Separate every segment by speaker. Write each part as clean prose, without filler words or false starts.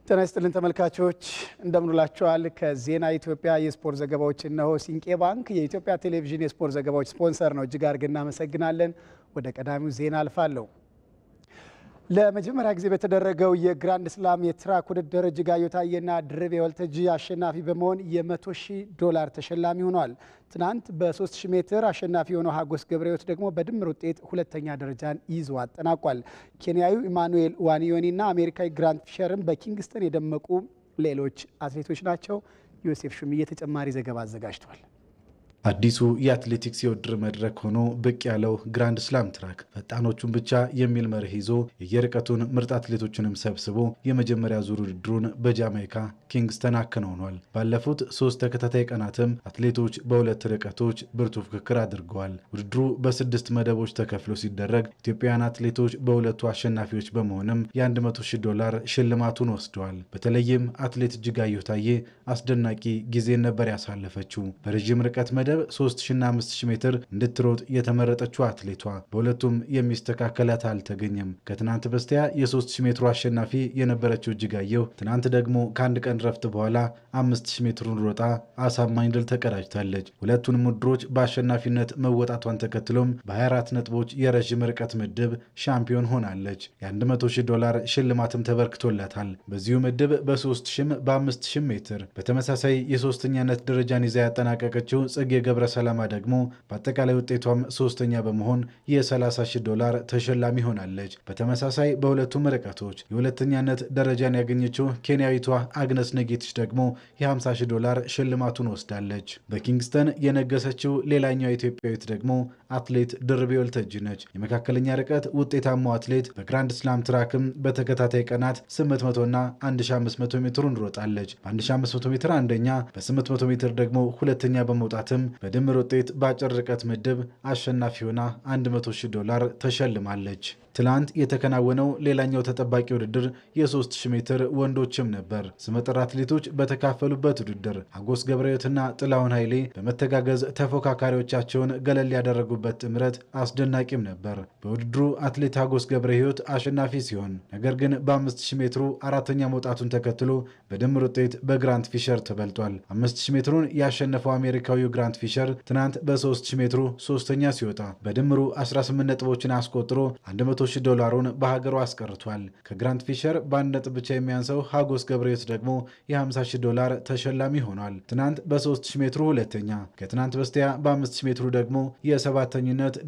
Speaker 1: ጤና ይስጥልን ተመልካቾች እንደምንላችኋል። ከዜና ኢትዮጵያ የስፖርት ዘገባዎች እነሆ። ሲንቄ ባንክ የኢትዮጵያ ቴሌቪዥን የስፖርት ዘገባዎች ስፖንሰር ነው። እጅግ አድርገን እናመሰግናለን። ወደ ቀዳሚው ዜና አልፋለሁ። ለመጀመሪያ ጊዜ በተደረገው የግራንድ ስላም የትራክ ውድድር እጅጋየሁ ታዬና ድርቤ ወልተጂ አሸናፊ በመሆን $100,000 ተሸላሚ ሆኗል። ትናንት በ3000 ሜትር አሸናፊ የሆነው ሀጎስ ገብረሕይወት ደግሞ በድምር ውጤት ሁለተኛ ደረጃን ይዞ አጠናቋል። ኬንያዊ ኢማኑኤል ዋኒዮኒና አሜሪካዊ ግራንት ፊሸርም በኪንግስተን የደመቁ ሌሎች አትሌቶች ናቸው። ዮሴፍ ሹምዬ ተጨማሪ ዘገባ አዘጋጅቷል።
Speaker 2: አዲሱ የአትሌቲክስ የውድድር መድረክ ሆኖ ብቅ ያለው ግራንድ ስላም ትራክ ፈጣኖቹን ብቻ የሚል መርህ ይዞ የየርቀቱን ምርጥ አትሌቶችንም ሰብስቦ የመጀመሪያ ዙር ውድድሩን በጃማይካ ኪንግስተን አከናውኗል። ባለፉት 3 ተከታታይ ቀናትም አትሌቶች በሁለት ርቀቶች ብርቱ ፍክክር አድርገዋል። ውድድሩ በ6 መደቦች ተከፍሎ ሲደረግ ኢትዮጵያውያን አትሌቶች በሁለቱ አሸናፊዎች በመሆንም $100,000 ሽልማቱን ወስደዋል። በተለይም አትሌት እጅጋየሁ ታዬ አስደናቂ ጊዜን ነበር ያሳለፈችው። በረዥም ርቀት መደብ 3000 እና 5000 ሜትር እንድትሮጥ የተመረጠችው አትሌቷ በሁለቱም የሚስተካከላት አልተገኘም። ከትናንት በስቲያ የ3000 ሜትሩ አሸናፊ የነበረችው እጅጋየሁ ትናንት ደግሞ ከአንድ ቀን ረፍት በኋላ 5000 ሜትሩን ሮጣ አሳማኝ ድል ተቀዳጅታለች። ሁለቱንም ውድድሮች በአሸናፊነት መወጣቷን ተከትሎም በ24 ነጥቦች የረዥም ርቀት ምድብ ሻምፒዮን ሆናለች። $100,000 ሽልማትም ተበርክቶላታል። በዚሁ ምድብ በ3000 በ5000 ሜትር በተመሳሳይ የሶስተኛነት ደረጃን ይዛ ያጠናቀቀችው ጽጌ ገብረ ሰላማ ደግሞ በአጠቃላይ ውጤቷም ሶስተኛ በመሆን $30,000 ተሸላሚ ሆናለች። በተመሳሳይ በሁለቱም ርቀቶች የሁለተኛነት ደረጃን ያገኘችው ኬንያዊቷ አግነስ ነጌቲች ደግሞ $50,000 ሽልማቱን ወስዳለች። በኪንግስተን የነገሰችው ሌላኛው ኢትዮጵያዊት ደግሞ አትሌት ድርቤ ወልተጂ ነች። የመካከለኛ ርቀት ውጤታማው አትሌት በግራንድ ስላም ትራክም በተከታታይ ቀናት 800 እና 1500 ሜትሩን ሮጣለች። በ1500 ሜትር አንደኛ፣ በ800 ሜትር ደግሞ ሁለተኛ በመውጣትም በድምር ውጤት በአጭር ርቀት ምድብ አሸናፊ ሆና $100,000 ተሸልማለች። ትላንት የተከናወነው ሌላኛው ተጠባቂ ውድድር የ3000 ሜትር ወንዶችም ነበር። ስመጥር አትሌቶች በተካፈሉበት ውድድር ሀጎስ ገብረሕይወትና ጥላሁን ኃይሌ በመተጋገዝ ተፎካካሪዎቻቸውን ገለል ያደረጉበት ጥምረት አስደናቂም ነበር። በውድድሩ አትሌት ሀጎስ ገብረሕይወት አሸናፊ ሲሆን ነገር ግን በ5000 ሜትሩ አራተኛ መውጣቱን ተከትሎ በድምር ውጤት በግራንት ፊሸር ተበልጧል። 5000 ሜትሩን ያሸነፈው አሜሪካዊው ግራንት ፊሸር ትናንት በ3000 ሜትሩ ሶስተኛ ሲወጣ በድምሩ 18 ነጥቦችን አስቆጥሮ $100,000 በሀገሩ አስቀርቷል። ከግራንት ፊሸር በአንድ ነጥብ ብቻ የሚያንሰው ሀጎስ ገብረሕይወት ደግሞ $50,000 ተሸላሚ ሆኗል። ትናንት በ3000 ሜትሩ ሁለተኛ፣ ከትናንት በስቲያ በ5000 ሜትሩ ደግሞ የሰባተኝነት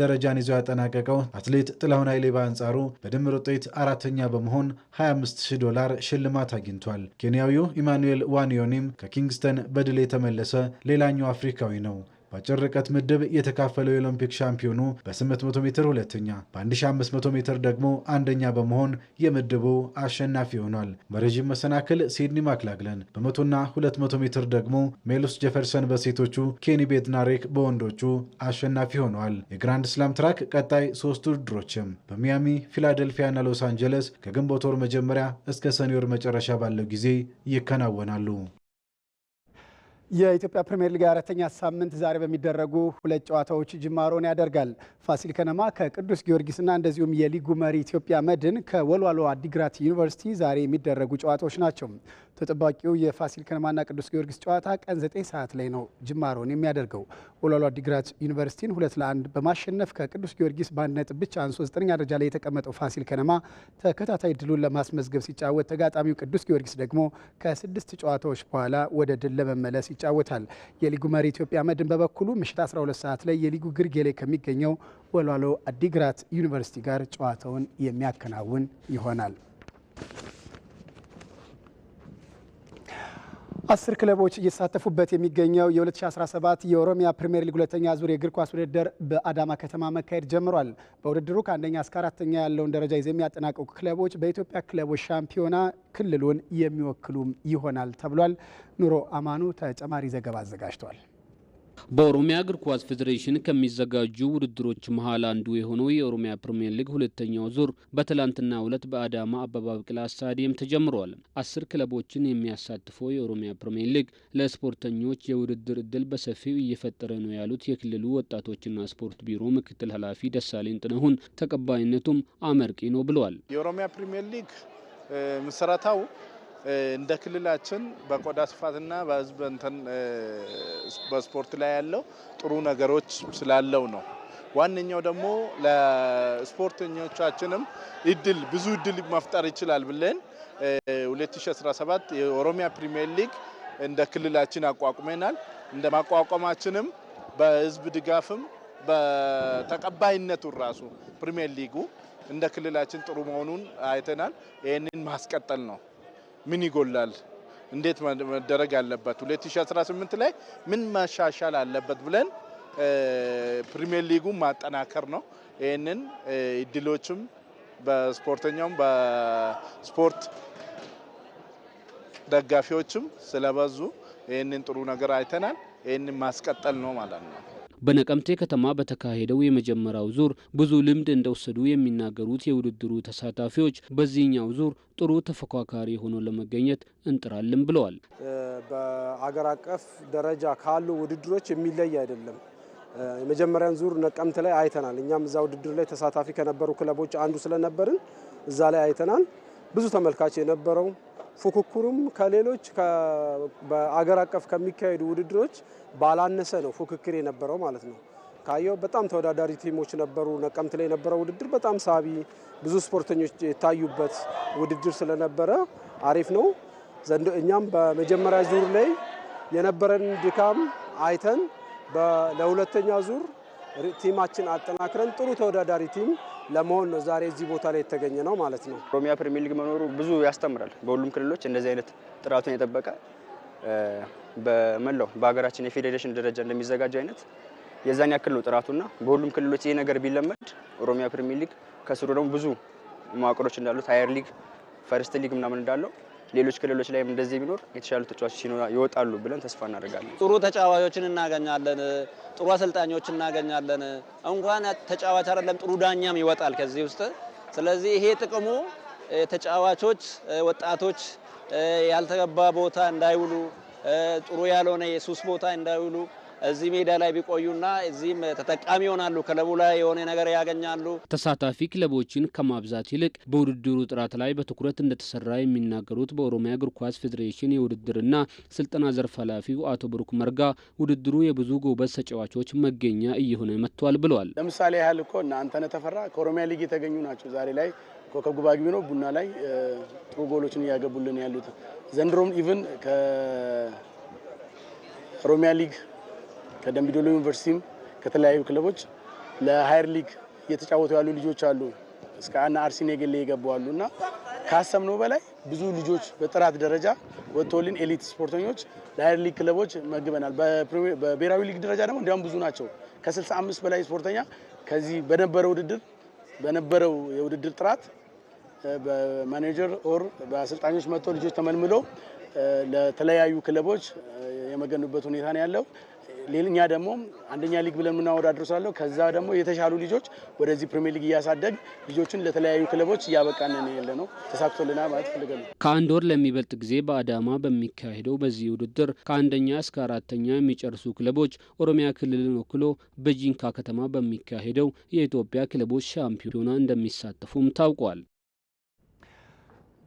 Speaker 2: ደረጃን ይዞ ያጠናቀቀው አትሌት ጥላሁን ኃይሌ በአንጻሩ በድምር ውጤት አራተኛ በመሆን $25,000 ሽልማት አግኝቷል። ኬንያዊው ኢማኑኤል ዋኒዮኒም ከኪንግስተን በድል የተመለሰ ሌላኛው አፍሪካዊ ነው። በአጭር ርቀት ምድብ የተካፈለው የኦሎምፒክ ሻምፒዮኑ በ800 ሜትር ሁለተኛ፣ በ1500 ሜትር ደግሞ አንደኛ በመሆን የምድቡ አሸናፊ ሆኗል። በረዥም መሰናክል ሲድኒ ማክላግለን፣ በ100ና 200 ሜትር ደግሞ ሜሎስ ጀፈርሰን በሴቶቹ፣ ኬኒ ቤድናሬክ በወንዶቹ አሸናፊ ሆነዋል። የግራንድ ስላም ትራክ ቀጣይ 3 ውድድሮችም በሚያሚ፣ ፊላደልፊያና ሎስ አንጀለስ ከግንቦት ወር መጀመሪያ እስከ ሰኔ ወር መጨረሻ ባለው ጊዜ ይከናወናሉ።
Speaker 1: የኢትዮጵያ ፕሪሚየር ሊግ አራተኛ ሳምንት ዛሬ በሚደረጉ 2 ጨዋታዎች ጅማሮን ያደርጋል። ፋሲል ከነማ ከቅዱስ ጊዮርጊስና እንደዚሁም የሊጉ መሪ ኢትዮጵያ መድን ከወልዋሎ አዲግራት ዩኒቨርሲቲ ዛሬ የሚደረጉ ጨዋታዎች ናቸው። ተጠባቂው የፋሲል ከነማና ቅዱስ ጊዮርጊስ ጨዋታ ቀን 9 ሰዓት ላይ ነው ጅማሮን የሚያደርገው። ወልዋሎ አዲግራት ዩኒቨርሲቲን 2-1 በማሸነፍ ከቅዱስ ጊዮርጊስ በ1 ነጥብ ብቻ አንሶ 9ኛ ደረጃ ላይ የተቀመጠው ፋሲል ከነማ ተከታታይ ድሉን ለማስመዝገብ ሲጫወት፣ ተጋጣሚው ቅዱስ ጊዮርጊስ ደግሞ ከ6 ጨዋታዎች በኋላ ወደ ድል ለመመለስ ይጫወታል። የሊጉ መሪ ኢትዮጵያ መድን በበኩሉ ምሽት 12 ሰዓት ላይ የሊጉ ግርጌ ላይ ከሚገኘው ወልዋሎ አዲግራት ዩኒቨርሲቲ ጋር ጨዋታውን የሚያከናውን ይሆናል። 10 ክለቦች እየተሳተፉበት የሚገኘው የ2017 የኦሮሚያ ፕሪሚየር ሊግ ሁለተኛ ዙር የእግር ኳስ ውድድር በአዳማ ከተማ መካሄድ ጀምሯል። በውድድሩ ከአንደኛ እስከ አራተኛ ያለውን ደረጃ ይዘው የሚያጠናቀቁ ክለቦች በኢትዮጵያ ክለቦች ሻምፒዮና ክልሉን የሚወክሉም ይሆናል ተብሏል። ኑሮ አማኑ ተጨማሪ ዘገባ አዘጋጅቷል።
Speaker 3: በኦሮሚያ እግር ኳስ ፌዴሬሽን ከሚዘጋጁ ውድድሮች መሀል አንዱ የሆነው የኦሮሚያ ፕሪሚየር ሊግ ሁለተኛው ዙር በትላንትናው ዕለት በአዳማ አበባ ቢቂላ ስታዲየም ተጀምሯል። 10 ክለቦችን የሚያሳትፈው የኦሮሚያ ፕሪሚየር ሊግ ለስፖርተኞች የውድድር እድል በሰፊው እየፈጠረ ነው ያሉት የክልሉ ወጣቶችና ስፖርት ቢሮ ምክትል ኃላፊ ደሳለኝ ጥነሁን ተቀባይነቱም አመርቂ ነው ብለዋል።
Speaker 4: የኦሮሚያ ፕሪሚየር ሊግ መሰረታው እንደ ክልላችን በቆዳ ስፋትና በህዝብ በስፖርት ላይ ያለው ጥሩ ነገሮች ስላለው ነው። ዋነኛው ደግሞ ለስፖርተኞቻችንም ብዙ እድል መፍጠር ይችላል ብለን 2017 የኦሮሚያ ፕሪሚየር ሊግ እንደ ክልላችን አቋቁመናል። እንደ ማቋቋማችንም በህዝብ ድጋፍም በተቀባይነቱ ራሱ ፕሪሚየር ሊጉ እንደ ክልላችን ጥሩ መሆኑን አይተናል። ይህንን ማስቀጠል ነው። ምን ይጎላል፣ እንዴት መደረግ አለበት፣ 2018 ላይ ምን ማሻሻል አለበት ብለን ፕሪሚየር ሊጉን ማጠናከር ነው። ይህንን እድሎችም በስፖርተኛውም በስፖርት ደጋፊዎችም ስለበዙ ይህንን ጥሩ ነገር አይተናል። ይህንን ማስቀጠል ነው ማለት ነው።
Speaker 3: በነቀምቴ ከተማ በተካሄደው የመጀመሪያው ዙር ብዙ ልምድ እንደወሰዱ የሚናገሩት የውድድሩ ተሳታፊዎች በዚህኛው ዙር ጥሩ ተፎካካሪ ሆኖ ለመገኘት እንጥራለን ብለዋል።
Speaker 5: በአገር አቀፍ ደረጃ ካሉ ውድድሮች የሚለይ አይደለም። የመጀመሪያን ዙር ነቀምት ላይ አይተናል። እኛም እዛ ውድድር ላይ ተሳታፊ ከነበሩ ክለቦች አንዱ ስለነበርን እዛ ላይ አይተናል። ብዙ ተመልካች የነበረው ፉክክሩም ከሌሎች በአገር አቀፍ ከሚካሄዱ ውድድሮች ባላነሰ ነው ፉክክር የነበረው ማለት ነው። ካየው በጣም ተወዳዳሪ ቲሞች ነበሩ። ነቀምት ላይ የነበረው ውድድር በጣም ሳቢ፣ ብዙ ስፖርተኞች የታዩበት ውድድር ስለነበረ አሪፍ ነው። እኛም በመጀመሪያ ዙር ላይ የነበረን ድካም አይተን ለሁለተኛ ዙር ቲማችን አጠናክረን ጥሩ ተወዳዳሪ ቲም ለመሆን ነው ዛሬ እዚህ ቦታ ላይ የተገኘ ነው ማለት ነው።
Speaker 6: ኦሮሚያ ፕሪሚየር ሊግ መኖሩ ብዙ ያስተምራል። በሁሉም ክልሎች እንደዚህ አይነት ጥራቱን የጠበቀ በመላው በሀገራችን የፌዴሬሽን ደረጃ እንደሚዘጋጀው አይነት የዛን ያክል ነው ጥራቱና በሁሉም ክልሎች ይሄ ነገር ቢለመድ ኦሮሚያ ፕሪሚየር ሊግ ከስሩ ደግሞ ብዙ መዋቅሮች እንዳሉት ሃየር ሊግ፣ ፈርስት ሊግ ምናምን እንዳለው ሌሎች ክልሎች ላይም እንደዚህ ቢኖር የተሻሉ ተጫዋቾች ይወጣሉ ብለን ተስፋ እናደርጋለን።
Speaker 7: ጥሩ ተጫዋቾችን እናገኛለን፣ ጥሩ አሰልጣኞች እናገኛለን። እንኳን ተጫዋች አይደለም ጥሩ ዳኛም ይወጣል ከዚህ ውስጥ። ስለዚህ ይሄ ጥቅሙ ተጫዋቾች ወጣቶች ያልተገባ ቦታ እንዳይውሉ፣ ጥሩ ያልሆነ የሱስ ቦታ እንዳይውሉ እዚህ ሜዳ ላይ ቢቆዩና እዚህም ተጠቃሚ ይሆናሉ። ክለቡ ላይ የሆነ ነገር ያገኛሉ።
Speaker 3: ተሳታፊ ክለቦችን ከማብዛት ይልቅ በውድድሩ ጥራት ላይ በትኩረት እንደተሰራ የሚናገሩት በኦሮሚያ እግር ኳስ ፌዴሬሽን የውድድርና ስልጠና ዘርፍ ኃላፊው አቶ ብሩክ መርጋ ውድድሩ የብዙ ጎበዝ ተጫዋቾች መገኛ እየሆነ መጥቷል ብለዋል።
Speaker 8: ለምሳሌ ያህል እኮ እና አንተነህ ተፈራ ከኦሮሚያ ሊግ የተገኙ ናቸው። ዛሬ ላይ ኮከብ ግብ አግቢ ነው። ቡና ላይ ጥሩ ጎሎችን እያገቡልን ያሉት ዘንድሮም ኢቭን ከኦሮሚያ ሊግ ከደምቢ ዶሎ ዩኒቨርሲቲም ከተለያዩ ክለቦች ለሃየር ሊግ እየተጫወቱ ያሉ ልጆች አሉ። እስከ አርሲ ነገሌ የገቡ አሉና ካሰብነው በላይ ብዙ ልጆች በጥራት ደረጃ ወጥቶልን ኤሊት ስፖርተኞች ለሃየር ሊግ ክለቦች መግበናል። በብሔራዊ ሊግ ደረጃ ደግሞ እንዲያውም ብዙ ናቸው። ከ65 በላይ ስፖርተኛ ከዚህ በነበረው የውድድር ጥራት በማኔጀር ኦር በአሰልጣኞች መጥቶ ልጆች ተመልምለው ለተለያዩ ክለቦች የመገኑበት ሁኔታ ነው ያለው። ሌላኛ ደግሞ አንደኛ ሊግ ብለን የምናወዳድረው ስላለው ከዛ ደግሞ የተሻሉ ልጆች ወደዚህ ፕሪሚየር ሊግ እያሳደግ ልጆችን ለተለያዩ ክለቦች እያበቃን ነው። ተሳክቶልናል ማለት ፈልጋለሁ።
Speaker 3: ከአንድ ወር ለሚበልጥ ጊዜ በአዳማ በሚካሄደው በዚህ ውድድር ከአንደኛ እስከ አራተኛ የሚጨርሱ ክለቦች ኦሮሚያ ክልልን ወክሎ በጂንካ ከተማ በሚካሄደው የኢትዮጵያ ክለቦች ሻምፒዮና እንደሚሳተፉም ታውቋል።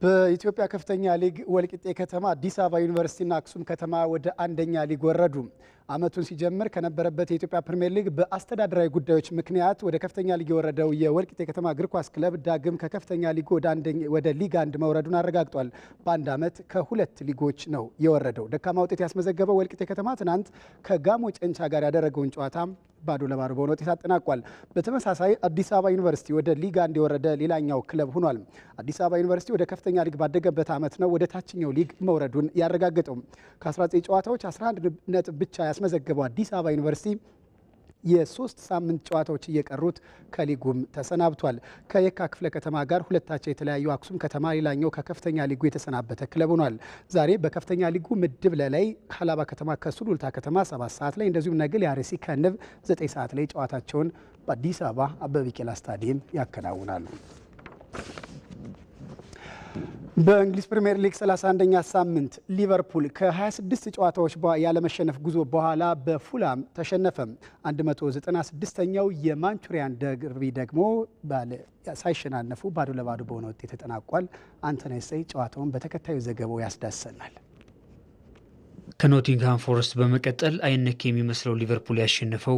Speaker 1: በኢትዮጵያ ከፍተኛ ሊግ ወልቂጤ ከተማ፣ አዲስ አበባ ዩኒቨርሲቲና አክሱም ከተማ ወደ አንደኛ ሊግ ወረዱ። ዓመቱን ሲጀምር ከነበረበት የኢትዮጵያ ፕሪሚየር ሊግ በአስተዳደራዊ ጉዳዮች ምክንያት ወደ ከፍተኛ ሊግ የወረደው የወልቂጤ ከተማ እግር ኳስ ክለብ ዳግም ከከፍተኛ ሊግ ወደ ሊግ 1 መውረዱን አረጋግጧል። በአንድ ዓመት ከ2 ሊጎች ነው የወረደው። ደካማ ውጤት ያስመዘገበው ወልቂጤ ከተማ ትናንት ከጋሞ ጨንቻ ጋር ያደረገውን ጨዋታ ባዶ ለባዶ በሆነ ውጤት አጠናቋል። በተመሳሳይ አዲስ አበባ ዩኒቨርሲቲ ወደ ሊግ 1 የወረደ ሌላኛው ክለብ ሆኗል። አዲስ አበባ ዩኒቨርሲቲ ወደ ከፍተኛ ሊግ ባደገበት ዓመት ነው ወደ ታችኛው ሊግ መውረዱን ያረጋገጠው። ከ19 ጨዋታዎች 11 ነጥብ ብቻ ያስመዘገበው አዲስ አበባ ዩኒቨርሲቲ የ3 ሳምንት ጨዋታዎች እየቀሩት ከሊጉም ተሰናብቷል። ከየካ ክፍለ ከተማ ጋር ሁለታቸው የተለያዩ አክሱም ከተማ ሌላኛው ከከፍተኛ ሊጉ የተሰናበተ ክለብ ሆኗል። ዛሬ በከፍተኛ ሊጉ ምድብ ላይ ሀላባ ከተማ ከሱሉልታ ከተማ 7 ሰዓት ላይ እንደዚሁም ነገሌ አርሲ ከንብ 9 ሰዓት ላይ ጨዋታቸውን በአዲስ አበባ አበበ ቢቂላ ስታዲየም ያከናውናሉ። በእንግሊዝ ፕሪሚየር ሊግ 31ኛ ሳምንት ሊቨርፑል ከ26 ጨዋታዎች ያለመሸነፍ ጉዞ በኋላ በፉላም ተሸነፈ። 196ኛው የማንቹሪያን ደርቢ ደግሞ ሳይሸናነፉ ባዶ ለባዶ በሆነ ውጤት ተጠናቋል። አንተነህ ሰይ ጨዋታውን በተከታዩ ዘገባው ያስዳሰናል።
Speaker 9: ከኖቲንግሃም ፎረስት በመቀጠል አይነክ የሚመስለው ሊቨርፑል ያሸነፈው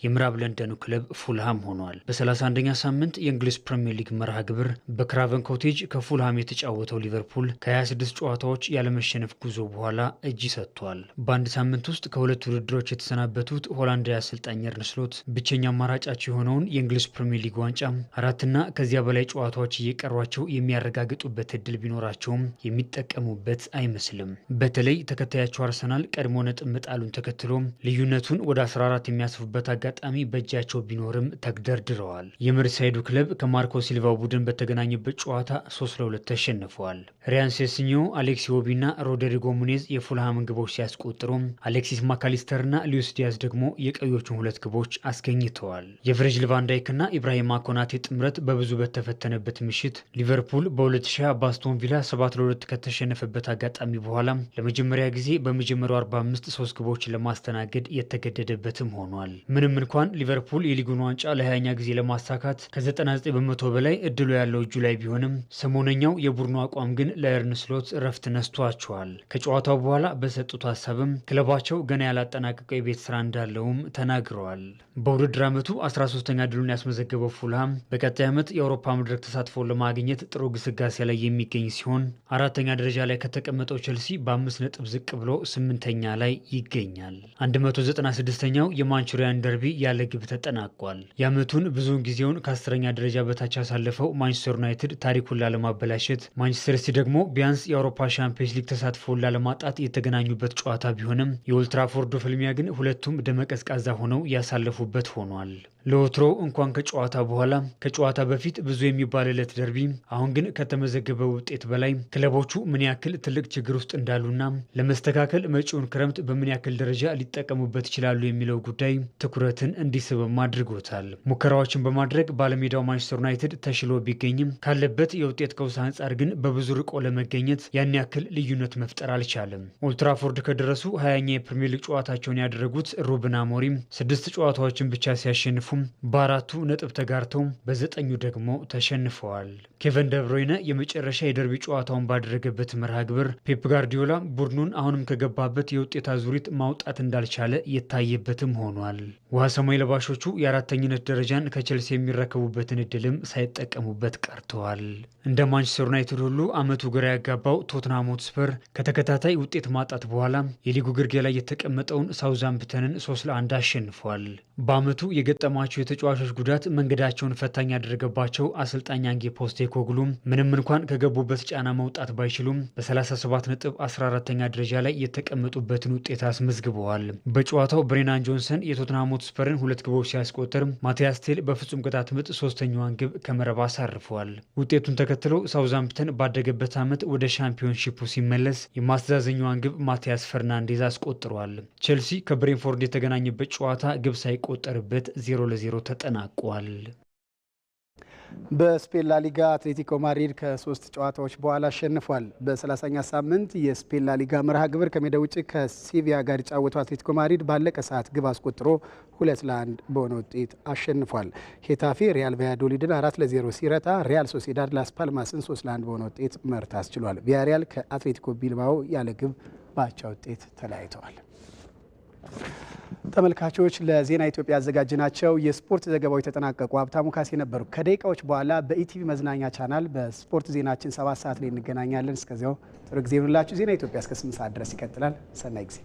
Speaker 9: የምዕራብ ለንደኑ ክለብ ፉልሃም ሆኗል። በ31ኛ ሳምንት የእንግሊዝ ፕሪሚየር ሊግ መርሃ ግብር በክራቨን ኮቴጅ ከፉልሃም የተጫወተው ሊቨርፑል ከ26 ጨዋታዎች ያለመሸነፍ ጉዞ በኋላ እጅ ሰጥቷል። በአንድ ሳምንት ውስጥ ከሁለት ውድድሮች የተሰናበቱት ሆላንዳዊ አሰልጣኝ አርነ ስሎት ብቸኛ አማራጫቸው የሆነውን የእንግሊዝ ፕሪሚየር ሊግ ዋንጫ አራትና ከዚያ በላይ ጨዋታዎች እየቀሯቸው የሚያረጋግጡበት እድል ቢኖራቸውም የሚጠቀሙበት አይመስልም። በተለይ ተከታያቸው አርሰናል ቀድሞ ነጥብ መጣሉን ተከትሎ ልዩነቱን ወደ 14 የሚያስፉበት አጋጣሚ በእጃቸው ቢኖርም ተግደርድረዋል። የመርሳይዱ ክለብ ከማርኮ ሲልቫ ቡድን በተገናኘበት ጨዋታ 3-2 ተሸንፈዋል። ሪያን ሴስኞ፣ አሌክሲ ዎቢና ሮድሪጎ ሙኔዝ የፉልሃምን ግቦች ሲያስቆጥሩ አሌክሲስ ማካሊስተርና ሉዊስ ዲያዝ ደግሞ የቀዮቹን ሁለት ግቦች አስገኝተዋል። የቨርጂል ቫን ዳይክና ኢብራሂማ ኮናቴ ጥምረት በብዙ በተፈተነበት ምሽት ሊቨርፑል በ2020 በአስቶን ቪላ 7-2 ከተሸነፈበት አጋጣሚ በኋላ ለመጀመሪያ ጊዜ በመጀመሪያው 45 3 ግቦችን ለማስተናገድ የተገደደበትም ሆኗል። ምንም እንኳን ሊቨርፑል የሊጉን ዋንጫ ለ20ኛ ጊዜ ለማሳካት ከ99 በመቶ በላይ እድሉ ያለው እጁ ላይ ቢሆንም ሰሞነኛው የቡድኑ አቋም ግን ለአርነ ስሎት ረፍት ነስቷቸዋል። ከጨዋታው በኋላ በሰጡት ሀሳብም ክለባቸው ገና ያላጠናቀቀው የቤት ስራ እንዳለውም ተናግረዋል። በውድድር ዓመቱ 13ኛ ድሉን ያስመዘገበው ፉልሃም በቀጣይ ዓመት የአውሮፓ መድረክ ተሳትፎ ለማግኘት ጥሩ ግስጋሴ ላይ የሚገኝ ሲሆን አራተኛ ደረጃ ላይ ከተቀመጠው ቼልሲ በ5 ነጥብ ዝቅ ብሎ 8ኛ ላይ ይገኛል። 196ኛው የማንቹሪያን ደርቢ ያለ ግብ ተጠናቋል። የዓመቱን ብዙውን ጊዜውን ከ10ኛ ደረጃ በታች ያሳለፈው ማንቸስተር ዩናይትድ ታሪኩን ላለማበላሸት፣ ማንቸስተር ሲቲ ደግሞ ቢያንስ የአውሮፓ ሻምፒዮንስ ሊግ ተሳትፎን ላለማጣት የተገናኙበት ጨዋታ ቢሆንም የኦልትራፎርዱ ፍልሚያ ግን ሁለቱም ደመቀዝቃዛ ሆነው ያሳለፉበት ሆኗል። ለወትሮ እንኳን ከጨዋታ በኋላ ከጨዋታ በፊት ብዙ የሚባልለት ደርቢ አሁን ግን ከተመዘገበው ውጤት በላይ ክለቦቹ ምን ያክል ትልቅ ችግር ውስጥ እንዳሉና ለመስተካከል መጪውን ክረምት በምን ያክል ደረጃ ሊጠቀሙበት ይችላሉ የሚለው ጉዳይ ትኩረትን እንዲስብም አድርጎታል። ሙከራዎችን በማድረግ ባለሜዳው ማንቸስተር ዩናይትድ ተሽሎ ቢገኝም ካለበት የውጤት ቀውስ አንጻር ግን በብዙ ርቆ ለመገኘት ያን ያክል ልዩነት መፍጠር አልቻለም። ኦልትራፎርድ ከደረሱ 20ኛ የፕሪሚየር ሊግ ጨዋታቸውን ያደረጉት ሩበን አሞሪም 6 ጨዋታዎችን ብቻ ሲያሸንፉ በ4ቱ ነጥብ ተጋርተው በ9ኙ ደግሞ ተሸንፈዋል። ኬቨን ደብሮይነ የመጨረሻ የደርቢ ጨዋታውን ባደረገበት መርሃ ግብር ፔፕ ጋርዲዮላ ቡድኑን አሁንም ከገባበት የውጤት አዙሪት ማውጣት እንዳልቻለ የታየበትም ሆኗል። ውሃ ሰማይ ለባሾቹ የአራተኝነት ደረጃን ከቼልሲ የሚረከቡበትን እድልም ሳይጠቀሙበት ቀርተዋል። እንደ ማንቸስተር ዩናይትድ ሁሉ ዓመቱ ግራ ያጋባው ቶትንሃም ሆትስፐር ከተከታታይ ውጤት ማጣት በኋላ የሊጉ ግርጌ ላይ የተቀመጠውን ሳውዛምፕተንን 3-1 አሸንፏል። በዓመቱ የገጠማቸው የተጫዋቾች ጉዳት መንገዳቸውን ፈታኝ ያደረገባቸው አሰልጣኝ አንጌ ፖስቴኮግሉ ምንም እንኳን ከገቡበት ጫና መውጣት ባይችሉም በ37 ነጥብ 14ኛ ደረጃ ላይ የተቀመጡበትን ውጤት አስመዝግበዋል። በጨዋታው ብሬናን ጆንሰን የቶትንሃም ሆትስፐርን 2 ግቦች ሲያስቆጥር ማቲያስ ቴል በፍጹም ቅጣት ምት 3ኛዋን ግብ ከመረብ አሳርፈዋል። ውጤቱን ተከትሎ ሳውዛምፕተን ባደገበት ዓመት ወደ ሻምፒዮንሺፑ ሲመለስ የማስተዛዘኛዋን ግብ ማቲያስ ፈርናንዴዝ አስቆጥሯል። ቼልሲ ከብሬንፎርድ የተገናኘበት ጨዋታ ግብ ሳይቆጠርበት 0-0 ተጠናቋል።
Speaker 1: በስፔን ላሊጋ አትሌቲኮ ማድሪድ ከ3 ጨዋታዎች በኋላ አሸንፏል። በ30ኛ ሳምንት የስፔን ላሊጋ መርሃ ግብር ከሜዳ ውጭ ከሴቪያ ጋር የጫወተው አትሌቲኮ ማድሪድ ባለቀ ሰዓት ግብ አስቆጥሮ 2-1 በሆነ ውጤት አሸንፏል። ሄታፌ ሪያል ቫያዶሊድን 4-0 ሲረታ፣ ሪያል ሶሲዳድ ላስ ፓልማስን 3-1 በሆነ ውጤት መርታት አስችሏል። ቪያሪያል ከአትሌቲኮ ቢልባኦ ያለ ግብ በአቻ ውጤት ተለያይተዋል። ተመልካቾች ለዜና ኢትዮጵያ ያዘጋጅናቸው የስፖርት ዘገባዎች ተጠናቀቁ። ሀብታሙ ካሴ ነበሩ። ከደቂቃዎች በኋላ በኢቲቪ መዝናኛ ቻናል በስፖርት ዜናችን 7 ሰዓት ላይ እንገናኛለን። እስከዚያው ጥሩ ጊዜ ይሁንላችሁ። ዜና ኢትዮጵያ እስከ 8 ሰዓት ድረስ ይቀጥላል። ሰናይ ጊዜ